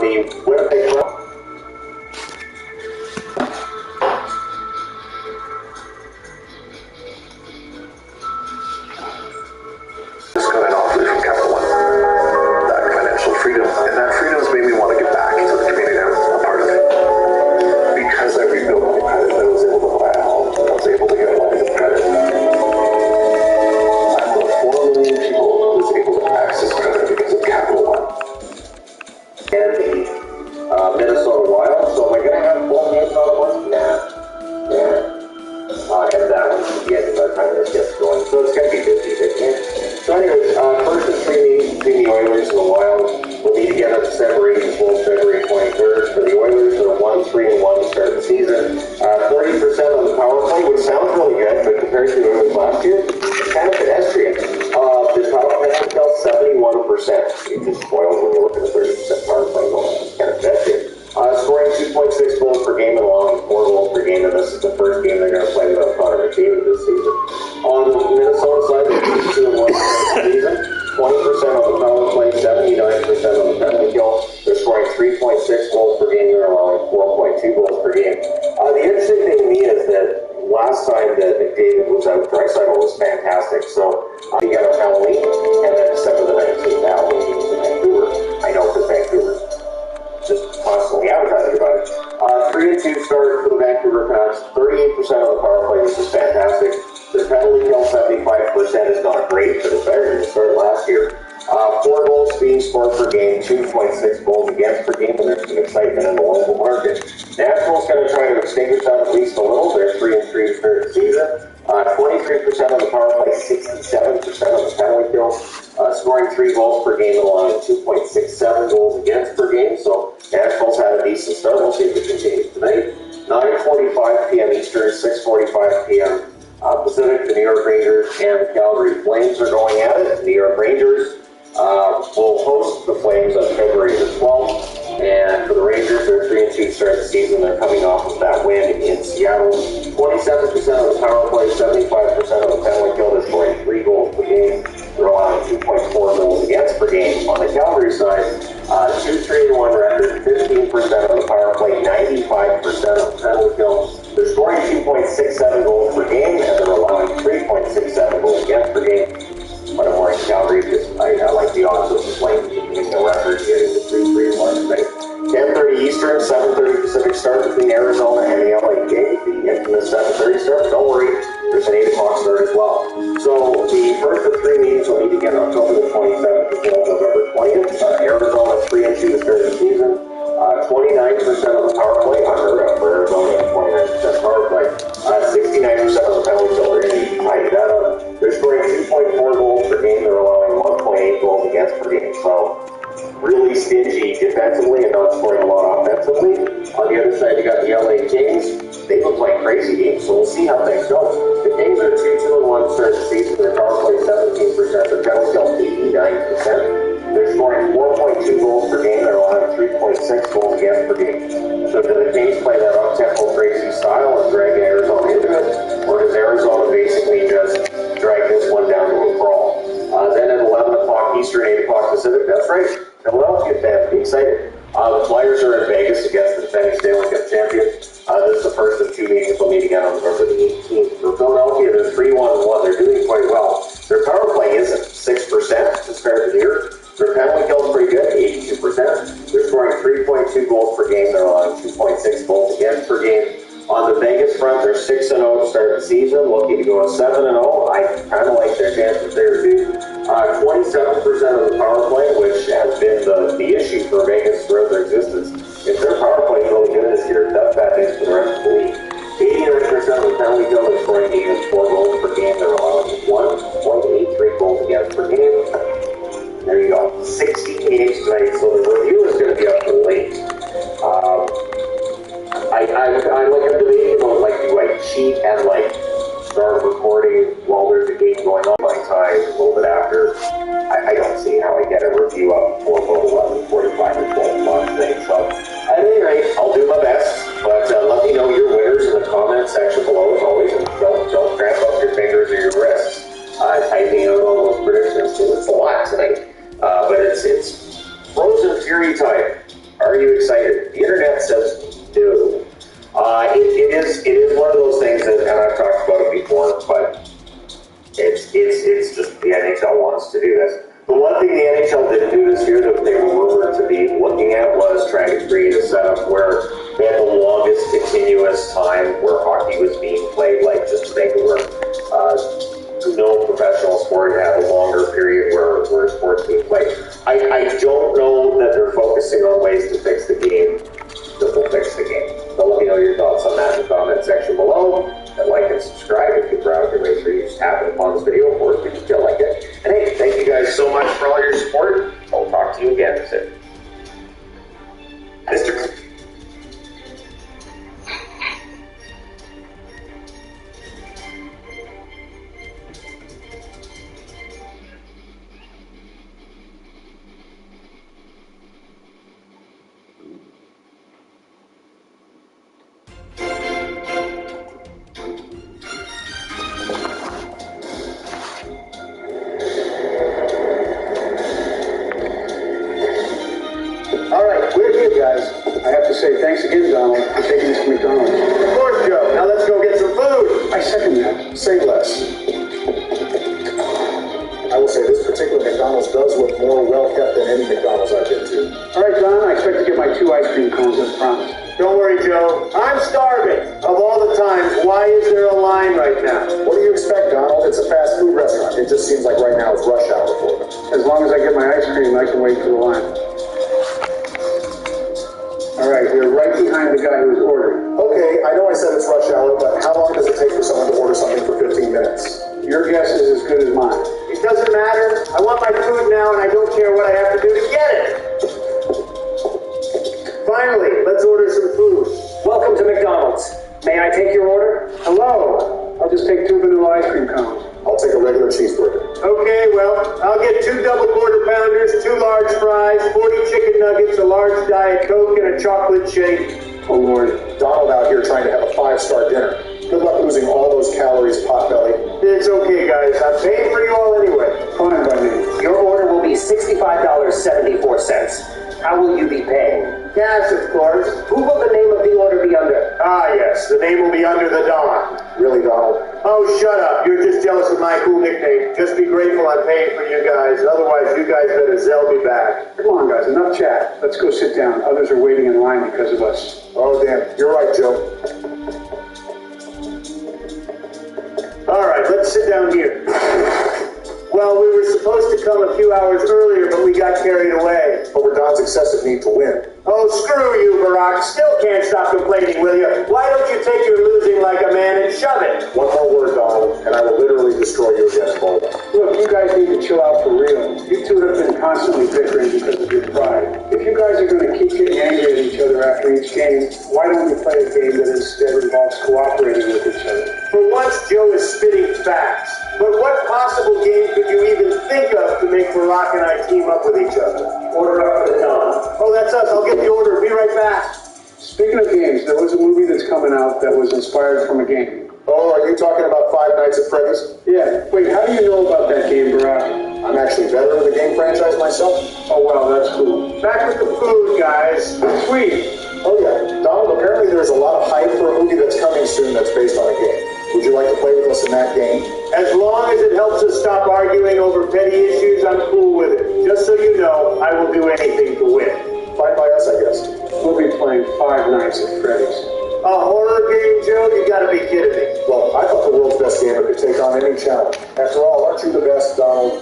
the Winnipeg front. Just got an offer from Capital One. That financial freedom, and that freedom has made me want to give back to the community I'm a part of. Because I rebuilt my credit, I was able to buy a home. I was able to get a line of credit. I'm one of 4 million people who was able to access credit because of Capital One. And the Minnesota Wild. So am I going to have both games on at once? Nah. And that one should be at the time this gets going. So it's going to be 50-50. So anyways, first of 3 meetings between the Oilers and the Wild. We'll meet again on December 8th as well as February 23rd. For the Oilers, they're 1-3-1 to start the season. 40% on the power play, which sounds really good, but compared to it was last year, it's kind of pedestrian. The power play fell 71%. It just spoils when you look at the 30% power play going. It's kind of pedestrian. Scoring 2.6 goals per game and allowing 4 goals per game, and this is the first game they're going to play without Connor McDavid this season. On the Minnesota side, they're 2-1 season. 20% on the power play, 79% on the penalty kill. They're scoring 3.6 goals per game. They're allowing 4.2 goals per game. The interesting thing to me is that last time that McDavid was out, Draisaitl was fantastic. So he got a penalty, and then December the 19th, now he was in Vancouver. I know because Vancouver just constantly advertising about it. 3-2 start for the Vancouver Canucks. 38% of the power play, which is fantastic. Their penalty kill 75% is not great, but it's better than the start last year. 4 goals being scored per game, 2.6 goals against per game, and there's some excitement in the local market. Nashville's going to try to extinguish that at least a little. They're 3-3 to start the season. 23% of the power play, 67% of the penalty kill. Scoring 3 goals per game and allowing 2.67 goals against per game. So Nashville's had a decent start. We'll see if it continues tonight. 9:45 p.m. Eastern, 6:45 p.m. Pacific. The New York Rangers and the Calgary Flames are going at it. The New York Rangers will host the Flames on February the 12th. And for the Rangers, they're 3-2 to start the season. They're coming off of that win in Seattle. 27% of the power play, 75% of the penalty kill. They're scoring 3 goals per game. They're allowing 2.4 goals against per game. On the Calgary side, 2-3-1 record, 15% of the power play, 95% of the penalty kill. They're scoring 2.67 goals per game, and they're allowing 3.67 goals against per game. But I'm more in Calgary because I like the odds of the Flames beating the record, getting the 3-3-1 tonight. 10:30 Eastern, 7:30 Pacific start between Arizona and the LA Kings. The infamous 7:30 start, but don't worry, there's an 8 o'clock start as well. So the first of 3 meetings will meet again on October the 27th until November 20th. Arizona 3-2 to start the season. 29% of the power play, unheard of for Arizona, 29% power play. 69% of the penalty kill. They're going to tidy that up. They're scoring 2.4 goals per game. They're allowing 1.8 goals against per game. So really stingy defensively and not scoring a lot offensively. On the other side, you got the LA Kings. They've been playing crazy games, so we'll see how things go. The Kings are 2-2-1 to start the season. Their power play 17%. Their penalty kill 89%. They're scoring 4.2 goals per game. They're allowing 3.6 goals against per game. So do the Kings play that up-tempo crazy style and drag Arizona into it? Or does Arizona basically just drag this one down to a crawl? Then at 11 o'clock Eastern, 8 o'clock Pacific, that's right. Philadelphia fans, be excited. The Flyers are in Vegas against the defending Stanley Cup champions. This is the first of 2 meetings. We'll meet again on November the 18th. For Philadelphia, they're 3-1-1. They're doing quite well. Their power play isn't 6% to start the year. Their penalty kill is pretty good, 82%. They're scoring 3.2 goals per game. They're allowing 2.6 goals against per game. On the Vegas front, they're 6-0 to start the season, looking to go 7-0. I kind of like their chances there too. 27% of the power play, which has been the issue for Vegas throughout their existence. If their power play is really good this year, that's bad news for the rest of the league. 89% of the penalty kill, they're scoring 84 goals per game. They're allowing 1.83 goals against per game. There you go. 60 games tonight, so the review is going to be up late. I look at the video, do I cheat and start recording while there's a game going on my time a little bit after? I don't see how I get a review up before about 11:45 or 12 o'clock today. So at any rate, I'll do my best, but let me know your winners in the comment section below as always, and don't cramp up your fingers or your wrists typing out all those predictions too. It's a lot tonight, but it's Frozen Fury time. Are you excited? The internet says no. It is one of those things that, and I've talked about it before, but it's just the NHL wants to do this. The one thing the NHL didn't do this year that they were rumored to be looking at was trying to create a setup where they had the longest continuous time where hockey was being played, like just to make it work. No professional sport had a longer period where sports being played. I don't know that they're focusing on ways to fix the game that will fix the game. So let me know your thoughts on that in the comment section below. And like and subscribe if you're proud to make sure you just tap it upon this video or if you feel like it. And hey, thank you guys so much for all your support. I'll talk to you again soon. Mr. I have to say thanks again, Donald, for taking us to McDonald's. Of course, Joe. Now let's go get some food. I second that. Say less. I will say this particular McDonald's does look more well-kept than any McDonald's I've been to. All right, Don, I expect to get my 2 ice cream cones as promised. Don't worry, Joe. I'm starving. Of all the times, why is there a line right now? What do you expect, Donald? It's a fast food restaurant. It just seems like right now it's rush hour for them. As long as I get my ice cream, I can wait for the line. All right, we're right behind the guy who's ordering. Okay, I know I said it's rush hour, but how long does it take for someone to order something for 15 minutes? Your guess is as good as mine. It doesn't matter. I want my food now, and I don't care what I have to do to get it. Finally, let's order some food. Welcome to McDonald's. May I take your order? Hello. I'll just take 2 vanilla ice cream cones. I'll take a regular cheeseburger. Okay, well, I'll get 2 double quarter pounders, 2 large fries, 40 chicken nuggets, a large Diet Coke, and a chocolate shake. Oh, Lord. Donald out here trying to have a 5-star dinner. Good luck losing all those calories, potbelly. It's okay, guys. I'm paying for you all anyway. Fine by me. Your order will be $65.74. How will you be paying? Cash, of course. Who will the name of the order be under? Ah, yes. The name will be under the Don. Really, Donald? Oh, shut up. You're just jealous of my cool nickname. Just be grateful I'm paying for you guys. Otherwise, you guys better zell me back. Come on, guys. Enough chat. Let's go sit down. Others are waiting in line because of us. Oh, damn. You're right, Joe. All right, let's sit down here. Well, we were supposed to come a few hours earlier, but we got carried away. Over Don's excessive need to win. Oh, screw you, Barack. Still can't stop complaining, will you? Why don't you take your losing like a man and shove it? One more word, Donald, and I will literally destroy you again in Boulder. Look, you guys need to chill out for real. You two have been constantly bickering because of your pride. If you guys are going to keep getting angry at each other after each game, why don't we play a game that instead involves cooperating with each other? For once, Joe is spitting facts. But what possible game could you even think of to make Barack and I team up with each other? Order up for the Don. Oh, that's us. I'll get the order. Be right back. Speaking of games, there was a movie that's coming out that was inspired from a game. Oh, are you talking about Five Nights at Freddy's? Yeah. Wait, how do you know about that game, Barack? I'm actually better in the game franchise myself. Oh, well, that's cool. Back with the food, guys. Sweet. Oh, yeah. Donald, apparently there's a lot of hype for a movie that's coming soon that's based on a game. Would you like to play with us in that game? As long as it helps us stop arguing over petty issues, I'm cool with it. Just so you know, I will do anything to win. Fine by us, I guess. We'll be playing Five Nights at Freddy's. A horror game, Joe? You gotta be kidding me. Well, I thought the world's best gamer could take on any challenge. After all, aren't you the best, Donald?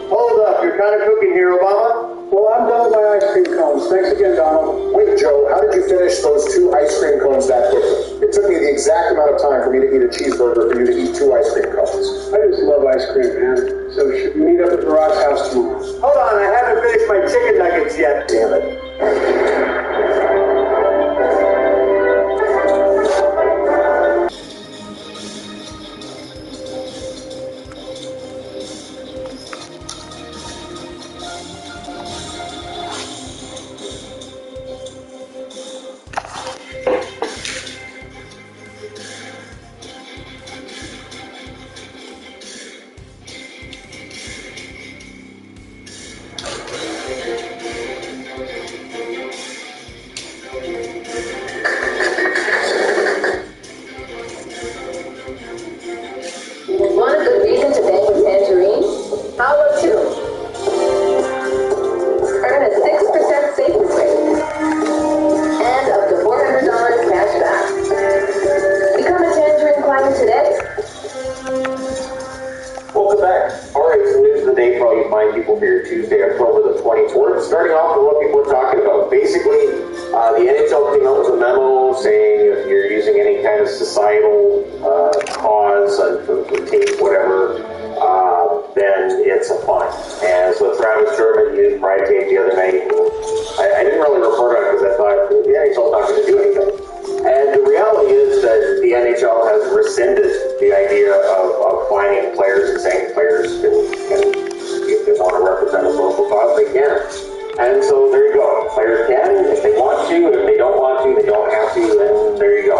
Hold up, you're kind of cooking here, Obama. Well, I'm done with my ice cream cones. Thanks again, Donald. Wait, Joe, how did you finish those 2 ice cream cones that quickly? It took me the exact amount of time for me to eat a cheeseburger for you to eat 2 ice cream cones. I just love ice cream, man. So should we meet up at Barack's house tomorrow? Hold on, I haven't finished my chicken nuggets yet. Damn it. October the 24th. Starting off with what people are talking about. Basically, the NHL came out with a memo saying if you're using any kind of societal cause for teams, whatever, then it's a fine. And so Travis Sherman used Pride Tape the other night. I didn't really report on it because I thought the NHL is not going to do anything. And the reality is that the NHL has rescinded the idea of fining players and saying players can if they want to represent a social cause, they can. And so there you go. Players can if they want to. If they don't want to, they don't have to. And there you go.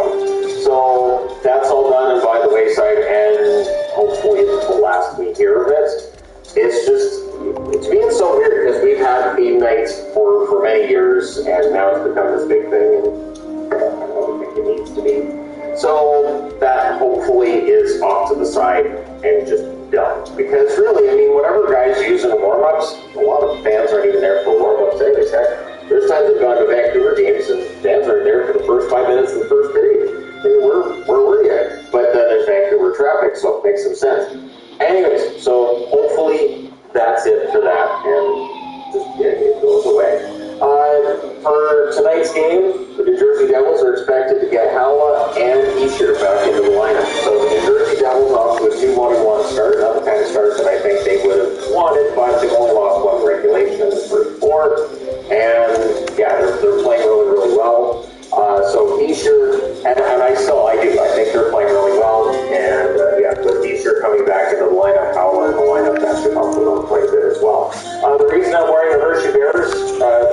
So that's all done and by the wayside. And hopefully it's the last we hear of it. It's being so weird because we've had theme nights for many years, and now it's become this big thing. And I don't think it needs to be. So that hopefully is off to the side and just done. Because really, I mean, whatever guys use in warm-ups, a lot of fans aren't even there for warm-ups anyways. Heck, there's times I've gone to Vancouver games and fans aren't there for the first 5 minutes of the first period. I mean, where were you at? But then there's Vancouver traffic, so it makes some sense. Anyways, so hopefully that's it for that, and just it goes away. For tonight's game, the New Jersey Devils are expected to get Halla and Isher back into the lineup. So the New Jersey Devils off to a 2-1-1 start, not the kind of start that I think they would have wanted, but they've only lost one regulation in the first 4. And yeah, they're playing really, really well. So Isher, and I think they're playing really well. And yeah, with Isher coming back into the lineup, Halla in the lineup, that should help them out quite a bit as well. The reason I'm wearing a Hershey Bears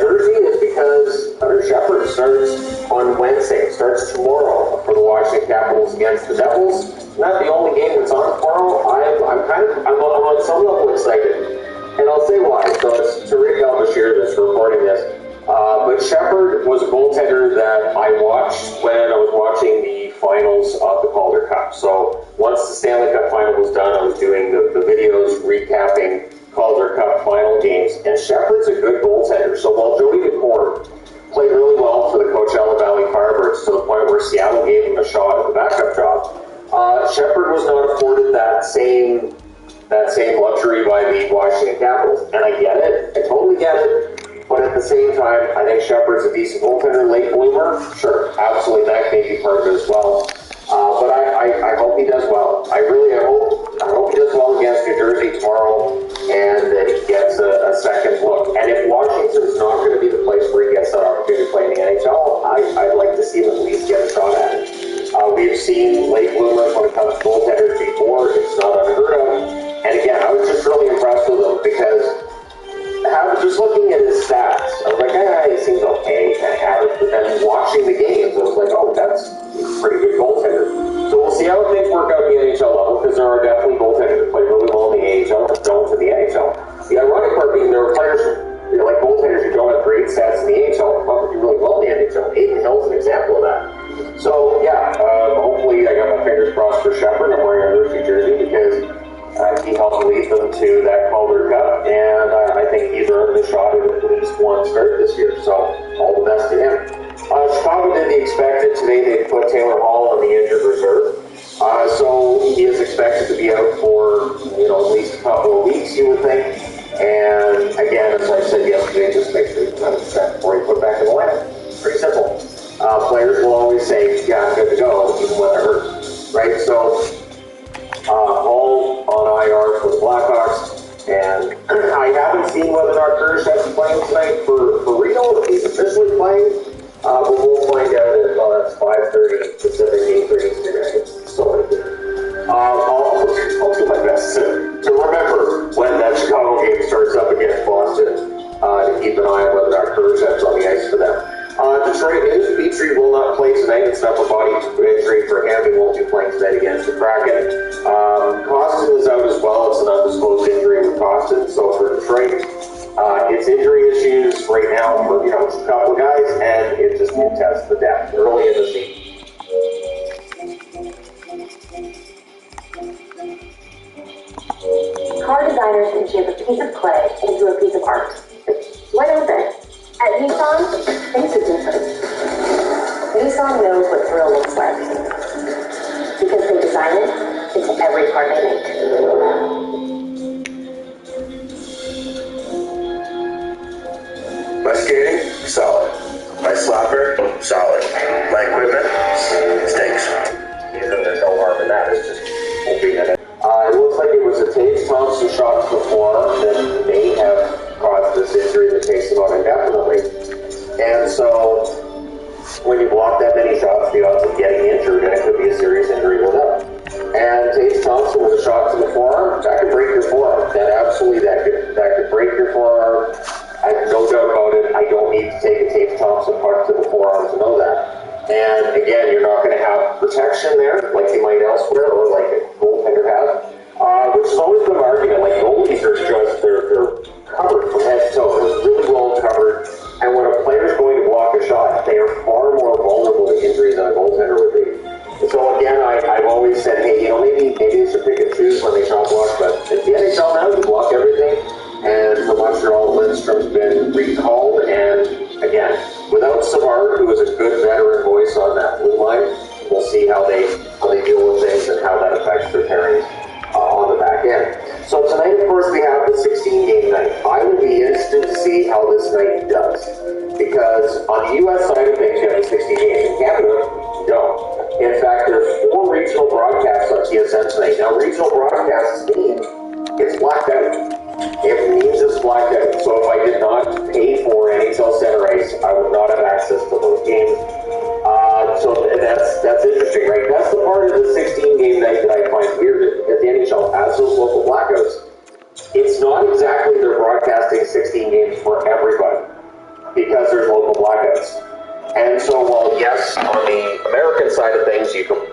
jersey is because Hunter Shepard starts on Wednesday, starts tomorrow for the Washington Capitals against the Devils. Not the only game that's on tomorrow. I'm on some level excited, and I'll say why. So it's Tariq Al-Bashir that's reporting this. But Shepard was a goaltender that I watched when I was watching the finals of the Calder Cup. So once the Stanley Cup final was done, I was doing the videos recapping Calder Cup final games, and Shepard's a good goaltender. So while Joey McCord played really well for the Coachella Valley Firebirds to the point where Seattle gave him a shot at the backup job, Shepard was not afforded that same luxury by the Washington Capitals. And I get it. I totally get it. But at the same time, I think Shepard's a decent goaltender, late bloomer. Sure, absolutely, that may be part of it as well. But I hope he does well. I hope he does well against New Jersey tomorrow, and that he gets a second look. And if Washington's not going to be the place where he gets that opportunity to play in the NHL, I'd like to see him at least get a shot at it. We've seen late bloomers when it comes to goaltenders before. It's not unheard of. And again, I was just really impressed with him because just looking at his stats, I was like, he seems okay, kind of average. But then watching the games, I was like, that's a pretty good goaltender. So we'll see how things work out at the NHL level, because there are definitely goaltenders that play really well in the AHL and don't in the NHL. The ironic part being there are players, like goaltenders who don't have great stats in the AHL, but do really well in the NHL. Aiden Hill's an example of that. So yeah, hopefully I got my fingers crossed for Shepard. I'm wearing a Hershey jersey because he helped lead them to that Calder Cup, and I think he's earned a shot at least one start this year, so all the best to him. Chicago did the expected. Today they put Taylor Hall on the injured reserve, so he is expected to be out for at least a couple of weeks, you would think. And again, as I said yesterday, just make sure he's 100% before you put back in the lineup. Pretty simple. Players will always say, yeah, I'm good to go, even when they're hurt, right? So Hall on IR for the Blackhawks, and I haven't seen whether or not Kurshev's playing tonight for Rio, if he's officially playing, but we'll find out at, that's 5:30 Pacific, 8:30 Eastern. So I'll do my best to remember when that Chicago game starts up against Boston, to keep an eye on whether or not Kurshev's on the ice for them. Detroit news, Petrie will not play tonight. It's an upper body injury for him. He won't be playing tonight against the Kraken. Costin is out as well. It's an undisclosed injury with Costin. So for Detroit, it's injury issues right now for just a couple of guys, and it just tests the depth early in the season. Car designers can shape a piece of clay into a piece of art. Why don't they? At Nissan, things are different. Nissan knows what thrill looks like, because they design it into every part they make. My skating, solid. My slapper, solid. My equipment, stinks. There's no harm in that. It's just hoping that it looks like it was a Tage Thompson shot to the forearm that may have caused this injury that takes him out indefinitely. And so, when you block that many shots, the odds of getting injured, and it could be a serious injury, goes up. And Tage Thompson was a shot to the forearm. That could break your forearm. That could break your forearm. I have no doubt about it. I don't need to take a Tage Thompson puck to the forearm to know that. And again, you're not going to have protection there like you might elsewhere, or like a goaltender has, which has always been an argument. Like goalies are just they're covered from head to toe. They're really well covered. And when a player's going to block a shot, they are far more vulnerable to injury than a goaltender would be. So again, I've always said, hey, maybe they should pick and choose when they shot block, but at the NHL now, you block everything. And for Montreal, Lindstrom's been recalled, and again, without Savard, who is a good veteran voice on that blue line, we'll see how they deal with things and how that affects their pairings on the back end. So tonight, of course, we have the 16-game night. I would be interested to see how this night does, because on the U.S. side of things, you have the 16 games. In Canada, you don't. In fact, there's 4 regional broadcasts on TSN tonight. Now, regional broadcasts mean it's blacked out. It means it's blacked out. So if I did not pay for NHL Center Ice, I would not have access to those games. So that's interesting, right? That's the part of the 16-game night that I find weird that the NHL has those local blackouts. It's not exactly they're broadcasting 16 games for everybody because there's local blackouts. And so while yes, on the American side of things, you can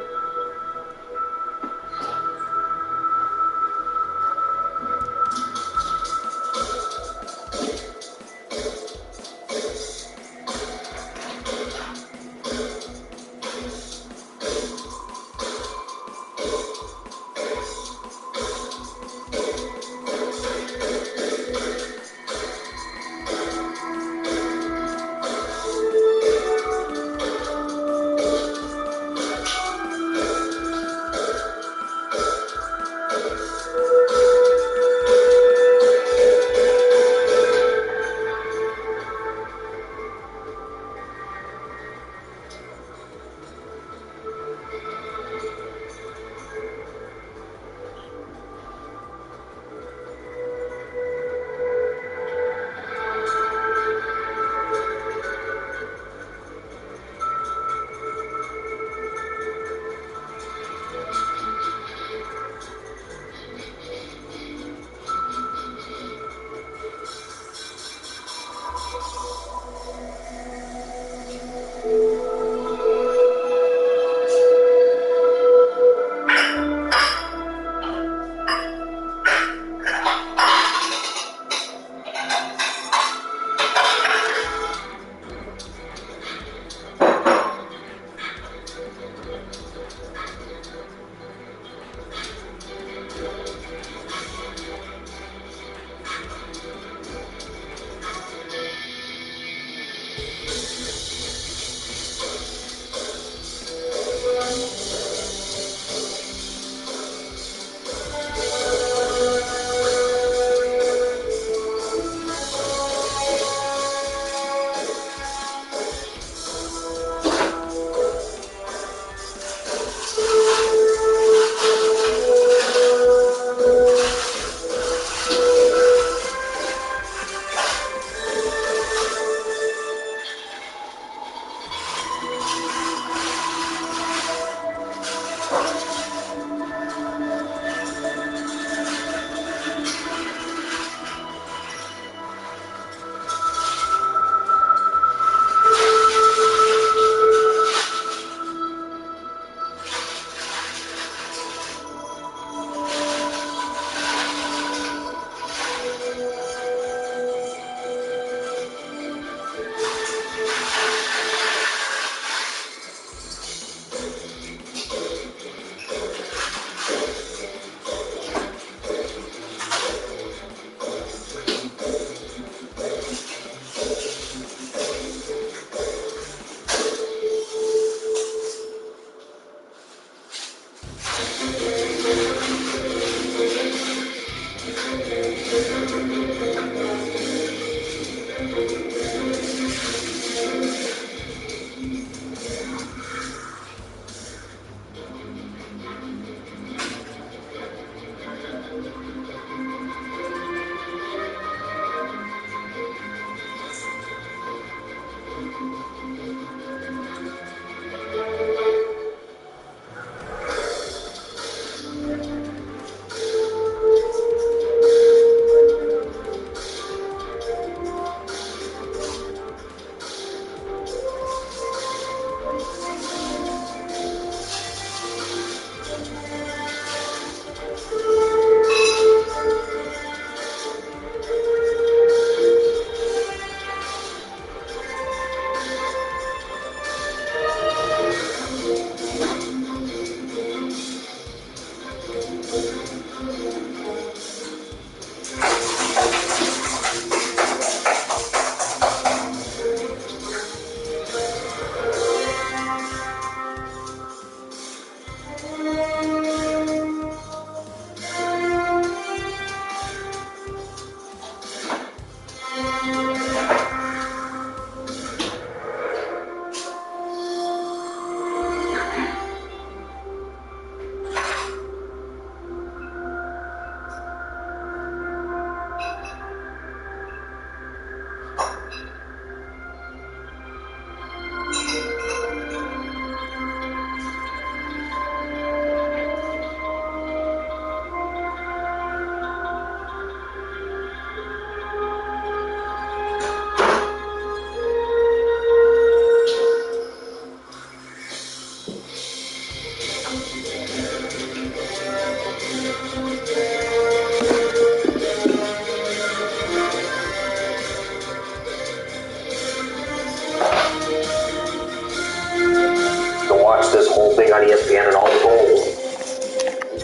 This whole thing on ESPN and all the goals.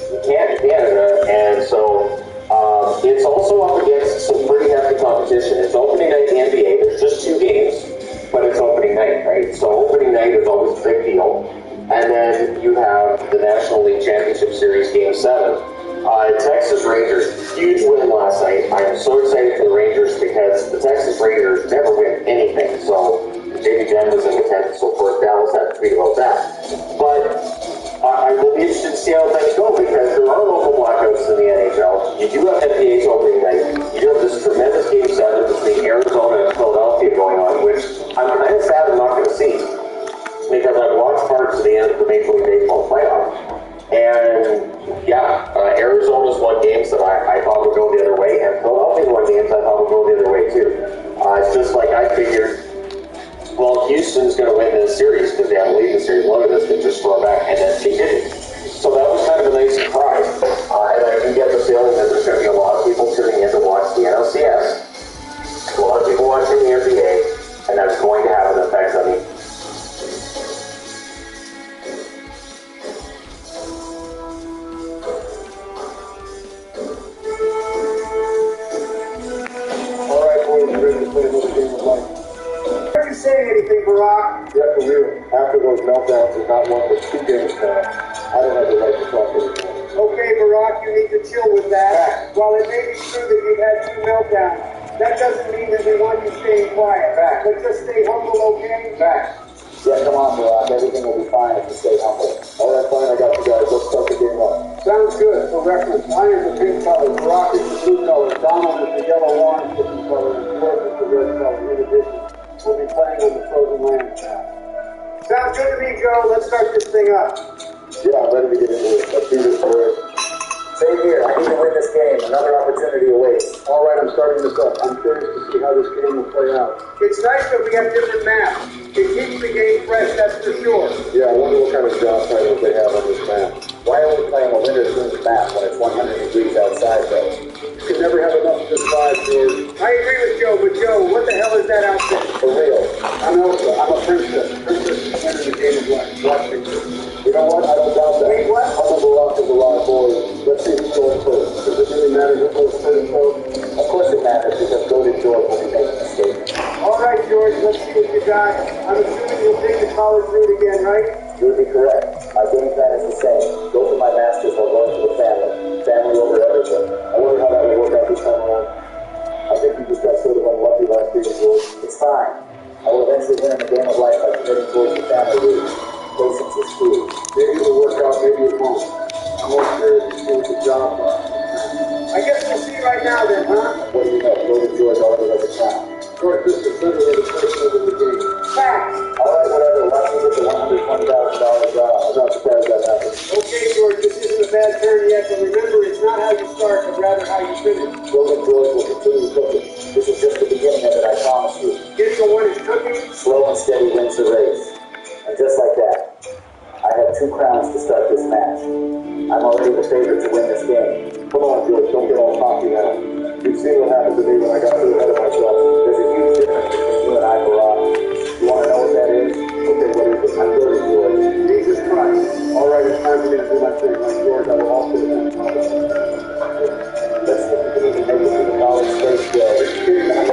You can in Canada, and so it's also up against some pretty hefty competition. It's opening night in the NBA. There's just 2 games, but it's opening night, right? So opening night is always a big deal. And then you have the National League Championship Series Game 7. Texas Rangers, huge win last night. I am so excited for the Rangers because the Texas Rangers never win anything. So Jamie Jen was in attendance, so of course Dallas had to tweet about that. But I will be interested to see how things go because there are local blackouts in the NHL. You do have NBA's opening night. You do have this tremendous Game 7 between Arizona and Philadelphia going on, which I'm kind of sad I'm not going to see because I've watched parts of the end of the Major League Baseball playoff. And yeah, Arizona's won games that I thought would go the other way, and Philadelphia won games I thought would go the other way too. It's just like I figured, well, Houston's going to win this series because they have a lead in the series. Look at this, they just throw it back, and then they didn't. So that was kind of a nice surprise. And I do get the feeling that there's going to be a lot of people tuning in to watch the NLCS, a lot of people watching the NBA, and that's going to have an effect on me. Saying anything, Barack? Yeah, for real. After those meltdowns and not one but 2 games now, I don't have the right to talk anymore. Okay, Barack, you need to chill with that. While it may be true that you've had 2 meltdowns, that doesn't mean that we want you staying quiet. But just stay humble, okay? Yeah, come on, Barack. Everything will be fine if you stay humble. All right, fine. I got you guys. Let's start the game up. Sounds good. For reference, I am the pink color, Barack is the blue color, Donald is the yellow orange looking color, and George is the red color. In addition, we'll be playing on the frozen land now. Sounds good to me, Joe. Let's start this thing up. Yeah, I'm ready to get into it. Let's do this, boys. Same here. I need to win this game. Another opportunity awaits. All right, I'm starting this up. I'm curious to see how this game will play out. It's nice that we have different maps. It keeps the game fresh, that's for sure. Yeah, I wonder what kind of job titles they have on this map. Why are we playing a winter-themed map when it's 100 degrees outside, though? You can never have enough of this vibe, George. I agree with Joe, but Joe, what the hell is that outfit? For real. I'm Elsa. I'm a princess. Princess is in the game of life. Black picture. You know what? I don't doubt that. Wait, what? I'm a Barack of the Rock boys. Let's see who's going first. Does it really matter who goes first, though? Of course it matters, because goated George will be making a statement. All right, George, let's see what you got. I'm assuming you'll take the college route again, right? You would be correct. My game plan is the same. Go for my masters while going for the family. Family over everything. I wonder how that will work out this time around. I think you just got sort of unlucky last year, George. It's fine. I will eventually win in the game of life by committing towards the family route. Patience is key. Maybe it'll work out, maybe it won't. I'm more curious to see what the job was. I guess we'll see right now then, huh? What do you know? Goated George already has a crown. George, this is literally the first move of the game. Facts. All right, whatever. Watch me get the $120,000 job. I'm not surprised that happened. Okay, George, this isn't a bad turn yet, but remember, it's not how you start, but rather how you finish. Golden George will continue cooking. This is just the beginning of it, I promise you. Getting a one is cooking. Slow and steady wins the race. And just like that, I have 2 crowns to start this match. I'm already the favorite to win this game. Come on, George, don't get all cocky now. You've seen what happened to me when I got too ahead of myself. There's a huge difference between you and I, Barack. You want to know what that is? Okay, what is it? I'm good at George. Jesus Christ. All right, it's time for me to do my thing. Like George, I will also attend college. Let's see if we can even make it to the college stage show. I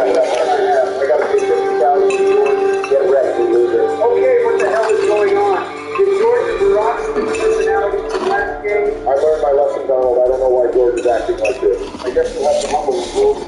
got to pay $50,000 to George. Get ready, you losers. Okay, what the hell is going on? Did George and Barack see the personality from last game? I learned my lesson, Donald. I don't know why George is acting like this. I guess you'll have to humble him, George.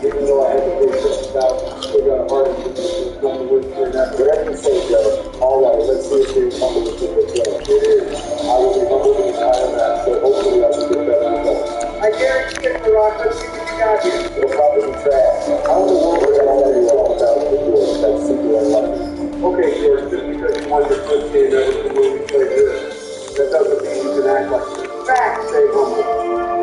Even though I had to pay $50,000, still got a heart and it's not the word for that. Whatever you say, Joe. All right, let's see if you're humble with your play. It is. I will be humble in the entire match, so hopefully I can get better results. I guarantee it, Barack. Let's see what you got here. It'll probably be trash. How in the world are you going to do all without the George? That's super unlucky. Okay, George, just because you won your first game ever from when we played this, that doesn't mean you can act like this. Facts, stay humble.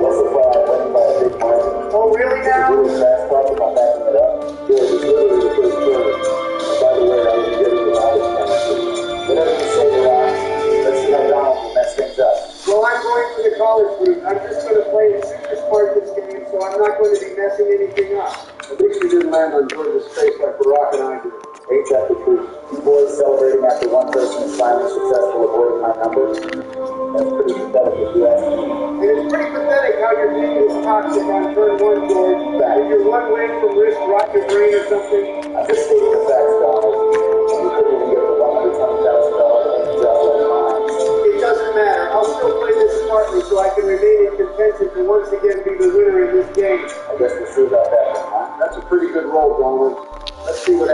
Well, so far I'm winning by a big margin. Oh, really It's a now? little trash talk if I'm backing it up. George, it's literally the first turn. And by the way, I will be getting the knowledge council. Whatever you say, Barack. Let's see how Donald will mess things up. Well, I'm going for the college route. I'm just going to play it super smart this game, so I'm not going to be messing anything up. At least we didn't land on George's face like Barack and I did. Ain't that the truth? You boys celebrating after one person is finally successful at avoiding my numbers? That's pretty pathetic if you ask me. And it's pretty pathetic how you're being this toxic on turn 1, George. If you're one way from risk rot your brain or something. I'm just stating the facts, Donald. You couldn't even get the $120,000 job like mine. It doesn't matter. I'll still play this smartly so I can remain in contention to once again be the winner in this game. I guess we'll see about that one, huh? That's a pretty good roll, Donald. Let's see what